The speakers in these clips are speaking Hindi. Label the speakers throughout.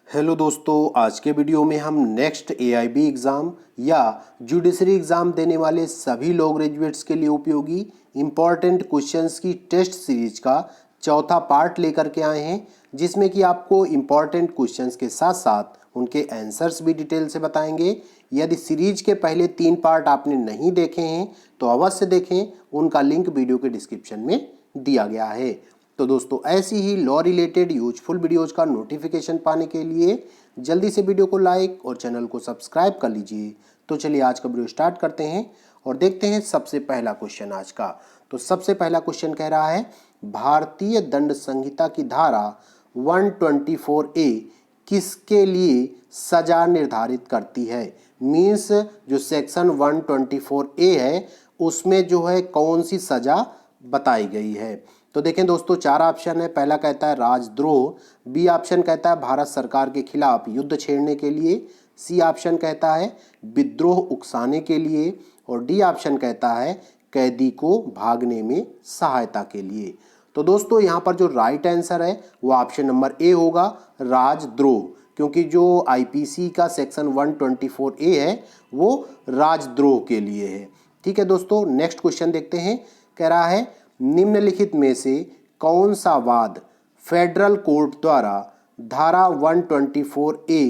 Speaker 1: हेलो दोस्तों, आज के वीडियो में हम नेक्स्ट एआईबी एग्ज़ाम या जुडिशरी एग्ज़ाम देने वाले सभी लॉ ग्रेजुएट्स के लिए उपयोगी इम्पॉर्टेंट क्वेश्चंस की टेस्ट सीरीज का चौथा पार्ट लेकर के आए हैं, जिसमें कि आपको इम्पॉर्टेंट क्वेश्चंस के साथ साथ उनके आंसर्स भी डिटेल से बताएंगे। यदि सीरीज के पहले 3 पार्ट आपने नहीं देखे हैं तो अवश्य देखें, उनका लिंक वीडियो के डिस्क्रिप्शन में दिया गया है। तो दोस्तों, ऐसी ही लॉ रिलेटेड यूजफुल वीडियोज़ का नोटिफिकेशन पाने के लिए जल्दी से वीडियो को लाइक और चैनल को सब्सक्राइब कर लीजिए। तो चलिए आज का वीडियो स्टार्ट करते हैं और देखते हैं सबसे पहला क्वेश्चन आज का। तो सबसे पहला क्वेश्चन कह रहा है, भारतीय दंड संहिता की धारा 124A किसके लिए सजा निर्धारित करती है। मीन्स जो सेक्शन 124A है उसमें जो है कौन सी सजा बताई गई है। तो देखें दोस्तों, 4 ऑप्शन है। पहला कहता है राजद्रोह, बी ऑप्शन कहता है भारत सरकार के खिलाफ युद्ध छेड़ने के लिए, सी ऑप्शन कहता है विद्रोह उकसाने के लिए और डी ऑप्शन कहता है कैदी को भागने में सहायता के लिए। तो दोस्तों, यहाँ पर जो राइट आंसर है वो ऑप्शन नंबर ए होगा, राजद्रोह, क्योंकि जो आईपीसी का सेक्शन 124A है वो राजद्रोह के लिए है। ठीक है दोस्तों, नेक्स्ट क्वेश्चन देखते हैं। कह रहा है, निम्नलिखित में से कौन सा वाद फेडरल कोर्ट द्वारा धारा 124A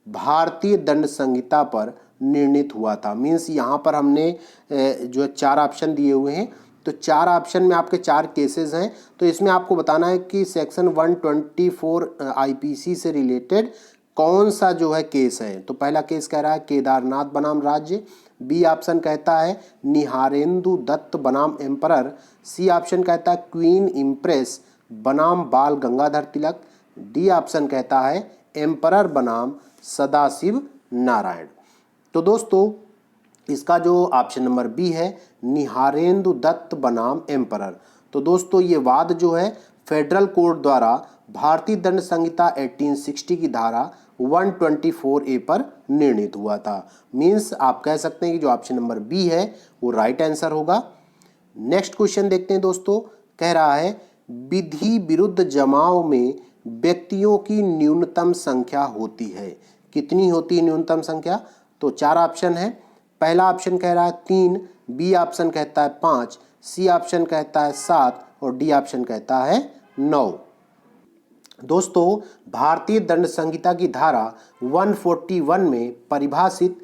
Speaker 1: भारतीय दंड संहिता पर निर्णीत हुआ था। मीन्स यहाँ पर हमने जो 4 ऑप्शन दिए हुए हैं, तो 4 ऑप्शन में आपके 4 केसेस हैं। तो इसमें आपको बताना है कि सेक्शन 124 आईपीसी से रिलेटेड कौन सा जो है केस है। तो पहला केस कह रहा है केदारनाथ बनाम राज्य, बी ऑप्शन कहता है निहारेंदु दत्त बनाम एम्परर, सी ऑप्शन कहता है क्वीन इम्प्रेस बनाम बाल गंगाधर तिलक, डी ऑप्शन कहता है एम्परर बनाम सदाशिव नारायण। तो दोस्तों, इसका जो ऑप्शन नंबर बी है निहारेंदु दत्त बनाम एम्परर। तो दोस्तों, ये वाद जो है फेडरल कोर्ट द्वारा भारतीय दंड संहिता 1860 की धारा 124A पर निर्णीत हुआ था। मीन्स आप कह सकते हैं कि जो ऑप्शन नंबर बी है वो राइट आंसर होगा। नेक्स्ट क्वेश्चन देखते हैं दोस्तों। कह रहा है, विधि विरुद्ध जमाव में व्यक्तियों की न्यूनतम संख्या होती है। कितनी होती है न्यूनतम संख्या? तो 4 ऑप्शन है। पहला ऑप्शन कह रहा है 3, बी ऑप्शन कहता है 5, सी ऑप्शन कहता है 7 और डी ऑप्शन कहता है 9। दोस्तों, भारतीय दंड संहिता की धारा 141 में परिभाषित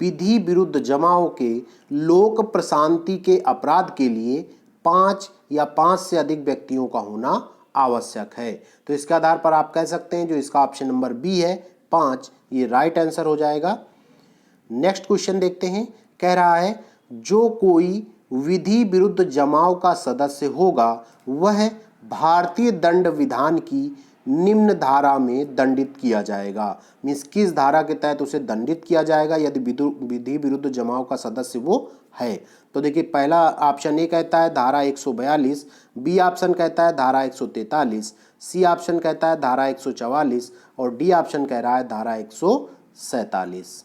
Speaker 1: विधि विरुद्ध जमाव के लोक प्रशांति के अपराध के लिए 5 या 5 से अधिक व्यक्तियों का होना आवश्यक है। तो इसके आधार पर आप कह सकते हैं जो इसका ऑप्शन नंबर बी है 5, ये राइट आंसर हो जाएगा। नेक्स्ट क्वेश्चन देखते हैं। कह रहा है, जो कोई विधि विरुद्ध जमाव का सदस्य होगा वह भारतीय दंड विधान की निम्न धारा में दंडित किया जाएगा। मीन्स किस धारा के तहत उसे दंडित किया जाएगा यदि विधि विरुद्ध जमाव का सदस्य वो है। तो देखिए, पहला ऑप्शन ए कहता है धारा 142, बी ऑप्शन कहता है धारा 143, सी ऑप्शन कहता है धारा 144 और डी ऑप्शन कह रहा है धारा 147।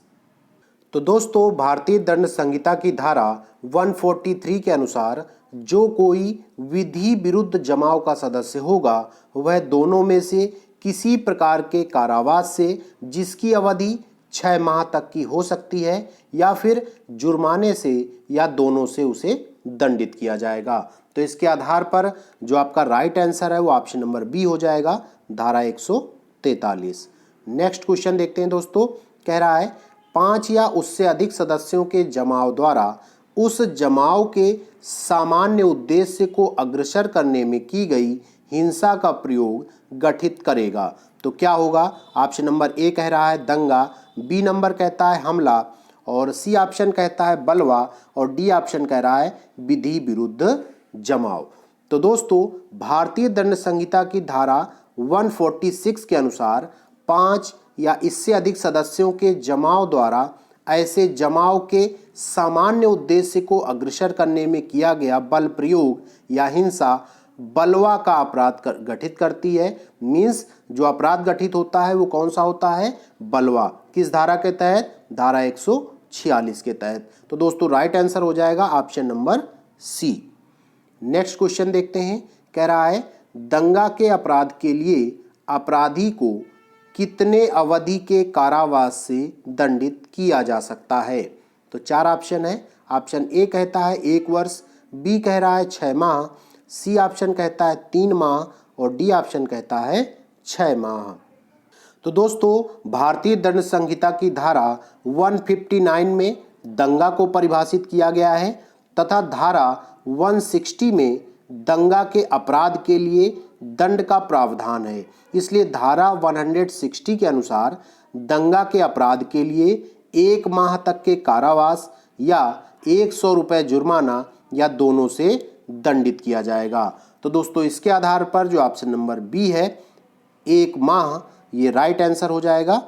Speaker 1: तो दोस्तों, भारतीय दंड संहिता की धारा 143 के अनुसार जो कोई विधि विरुद्ध जमाव का सदस्य होगा वह दोनों में से किसी प्रकार के कारावास से जिसकी अवधि 6 माह तक की हो सकती है या फिर जुर्माने से या दोनों से उसे दंडित किया जाएगा। तो इसके आधार पर जो आपका राइट आंसर है वो ऑप्शन नंबर बी हो जाएगा, धारा 143। नेक्स्ट क्वेश्चन देखते हैं दोस्तों। कह रहा है, 5 या उससे अधिक सदस्यों के जमाव द्वारा उस जमाव के सामान्य उद्देश्य को अग्रसर करने में की गई हिंसा का प्रयोग गठित करेगा। तो क्या होगा? ऑप्शन नंबर ए कह रहा है दंगा, बी नंबर कहता है हमला और सी ऑप्शन कहता है बलवा और डी ऑप्शन कह रहा है विधि विरुद्ध जमाव। तो दोस्तों, भारतीय दंड संहिता की धारा 146 के अनुसार 5 या इससे अधिक सदस्यों के जमाव द्वारा ऐसे जमाव के सामान्य उद्देश्य को अग्रसर करने में किया गया बल प्रयोग या हिंसा बलवा का अपराध गठित करती है। मीन्स जो अपराध गठित होता है वो कौन सा होता है? बलवा। किस धारा के तहत? धारा 146 के तहत। तो दोस्तों, राइट आंसर हो जाएगा option number C. Next question देखते हैं। कह रहा है, दंगा के अपराध के लिए अपराधी को कितने अवधि के कारावास से दंडित किया जा सकता है? तो 4 ऑप्शन है। ऑप्शन ए कहता है 1 वर्ष, बी कह रहा है 6 माह, सी ऑप्शन कहता है 3 माह और डी ऑप्शन कहता है 6 माह। तो दोस्तों, भारतीय दंड संहिता की धारा 159 में दंगा को परिभाषित किया गया है तथा धारा 160 में दंगा के अपराध के लिए दंड का प्रावधान है। इसलिए धारा 160 के अनुसार दंगा के अपराध के लिए 1 माह तक के कारावास या 100 रुपये जुर्माना या दोनों से दंडित किया जाएगा। तो दोस्तों, इसके आधार पर जो ऑप्शन नंबर बी है 1 माह, ये राइट आंसर हो जाएगा।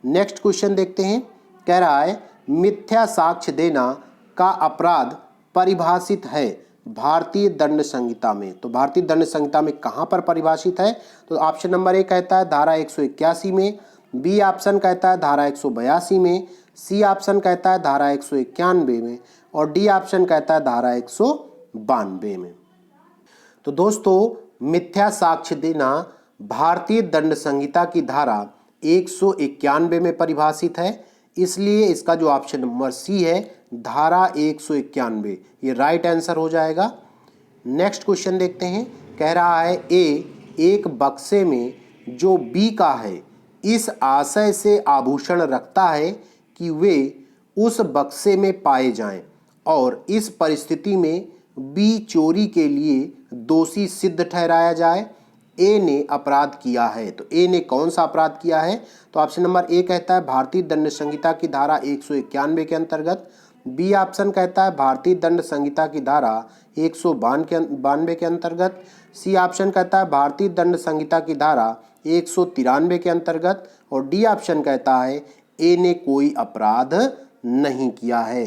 Speaker 1: नेक्स्ट क्वेश्चन देखते हैं। कह रहा है मिथ्या साक्ष्य देना का अपराध परिभाषित है भारतीय दंड संहिता में। तो भारतीय दंड संहिता में कहां पर परिभाषित है? तो ऑप्शन नंबर ए कहता है धारा 181 में, बी ऑप्शन कहता है धारा 182 में, सी ऑप्शन कहता है धारा 191 में और डी ऑप्शन कहता है धारा 192 में। तो दोस्तों, मिथ्या साक्ष्य देना भारतीय दंड संहिता की धारा 191 में परिभाषित है, इसलिए इसका जो ऑप्शन नंबर सी है धारा 191, ये राइट आंसर हो जाएगा। नेक्स्ट क्वेश्चन देखते हैं। कह रहा है ए एक बक्से में जो बी का है इस आशय से आभूषण रखता है कि वे उस बक्से में पाए जाएं और इस परिस्थिति में बी चोरी के लिए दोषी सिद्ध ठहराया जाए। ए ने अपराध किया है। तो ए ने कौन सा अपराध किया है? तो ऑप्शन नंबर ए कहता है भारतीय दंड संहिता की धारा 191 के अंतर्गत, बी ऑप्शन कहता है भारतीय दंड संहिता की धारा 192 के अंतर्गत, सी ऑप्शन कहता है भारतीय दंड संहिता की धारा 193 के अंतर्गत और डी ऑप्शन कहता है ए ने कोई अपराध नहीं किया है।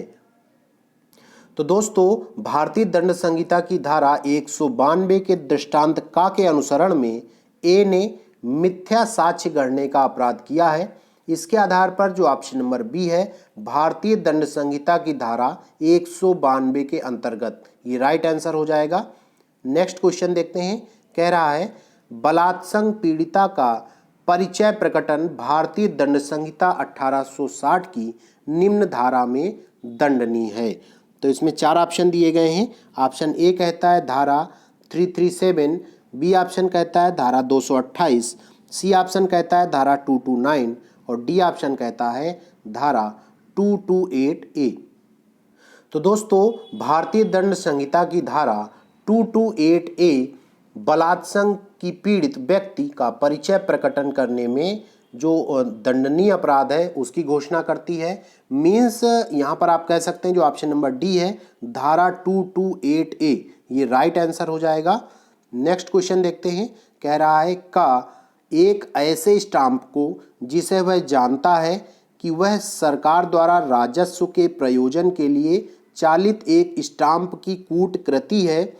Speaker 1: तो दोस्तों, भारतीय दंड संहिता की धारा 192 के दृष्टांत का के अनुसरण में ए ने मिथ्या साक्ष्य गढ़ने का अपराध किया है। इसके आधार पर जो ऑप्शन नंबर बी है भारतीय दंड संहिता की धारा 192 के अंतर्गत, ये राइट आंसर हो जाएगा। नेक्स्ट क्वेश्चन देखते हैं। कह रहा है बलात्संग पीड़िता का परिचय प्रकटन भारतीय दंड संहिता 1860 की निम्न धारा में दंडनीय है। तो इसमें 4 ऑप्शन दिए गए हैं। ऑप्शन ए कहता है धारा 337, बी ऑप्शन कहता है धारा 228, सी ऑप्शन कहता है धारा 229 और डी ऑप्शन कहता है धारा 228 ए। तो दोस्तों, भारतीय दंड संहिता की धारा 228 ए बलात्संग की पीड़ित व्यक्ति का परिचय प्रकटन करने में जो दंडनीय अपराध है उसकी घोषणा करती है। मीन्स यहाँ पर आप कह सकते हैं जो ऑप्शन नंबर डी है धारा 228 ए, ये राइट आंसर हो जाएगा। नेक्स्ट क्वेश्चन देखते हैं। कह रहा है का एक ऐसे स्टाम्प को जिसे वह जानता है कि वह सरकार द्वारा राजस्व के प्रयोजन के लिए चालित एक स्टाम्प की कूट कृति है,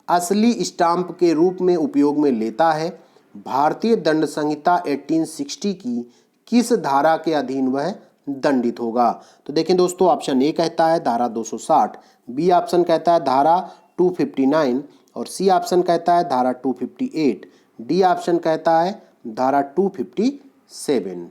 Speaker 1: असली स्टाम्प के रूप में उपयोग में लेता है। भारतीय दंड संहिता 1860 की किस धारा के अधीन वह दंडित होगा? तो देखें दोस्तों, ऑप्शन ए कहता है धारा 260, बी ऑप्शन कहता है धारा 259 और सी ऑप्शन कहता है धारा 258, डी ऑप्शन कहता है धारा 257।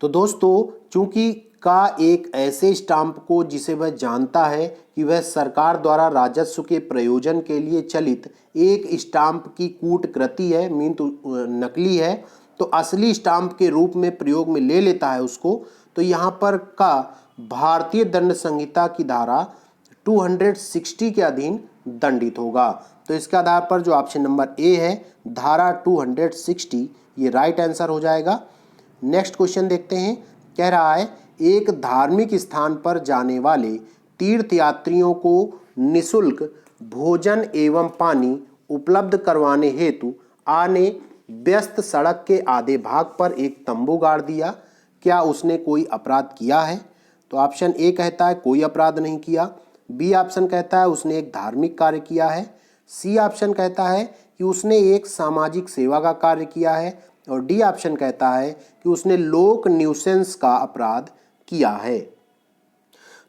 Speaker 1: तो दोस्तों, चूंकि का एक ऐसे स्टाम्प को जिसे वह जानता है कि वह सरकार द्वारा राजस्व के प्रयोजन के लिए चलित एक स्टाम्प की कूट कृति है, मीन तो नकली है, तो असली स्टाम्प के रूप में प्रयोग में ले लेता है उसको। तो यहाँ पर का भारतीय दंड संहिता की धारा 260 के अधीन दंडित होगा। तो इसके आधार पर जो ऑप्शन नंबर ए है धारा 260, ये राइट आंसर हो जाएगा। नेक्स्ट क्वेश्चन देखते हैं। कह रहा है एक धार्मिक स्थान पर जाने वाले तीर्थयात्रियों को निःशुल्क भोजन एवं पानी उपलब्ध करवाने हेतु आने व्यस्त सड़क के आधे भाग पर एक तंबू गाड़ दिया, क्या उसने कोई अपराध किया है? तो ऑप्शन ए कहता है कोई अपराध नहीं किया, बी ऑप्शन कहता है उसने एक धार्मिक कार्य किया है, सी ऑप्शन कहता है कि उसने एक सामाजिक सेवा का कार्य किया है और डी ऑप्शन कहता है कि उसने लोक न्यूसेंस का अपराध किया है।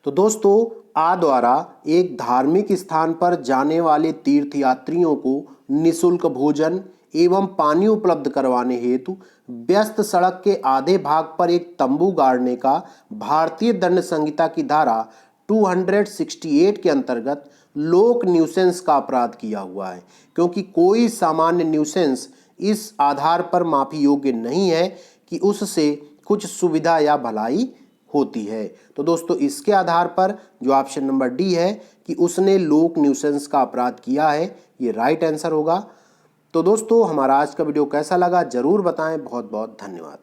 Speaker 1: तो दोस्तों, आ द्वारा एक धार्मिक स्थान पर जाने वाले तीर्थयात्रियों को निःशुल्क भोजन एवं पानी उपलब्ध करवाने हेतु व्यस्त सड़क के आधे भाग पर एक तंबू गाड़ने का भारतीय दंड संहिता की धारा 268 के अंतर्गत लोक न्यूसेंस का अपराध किया हुआ है, क्योंकि कोई सामान्य न्यूसेंस इस आधार पर माफी योग्य नहीं है कि उससे कुछ सुविधा या भलाई होती है। तो दोस्तों इसके आधार पर जो ऑप्शन नंबर डी है कि उसने लोक न्यूसेंस का अपराध किया है, ये राइट आंसर होगा। तो दोस्तों हमारा आज का वीडियो कैसा लगा जरूर बताएं। बहुत बहुत धन्यवाद।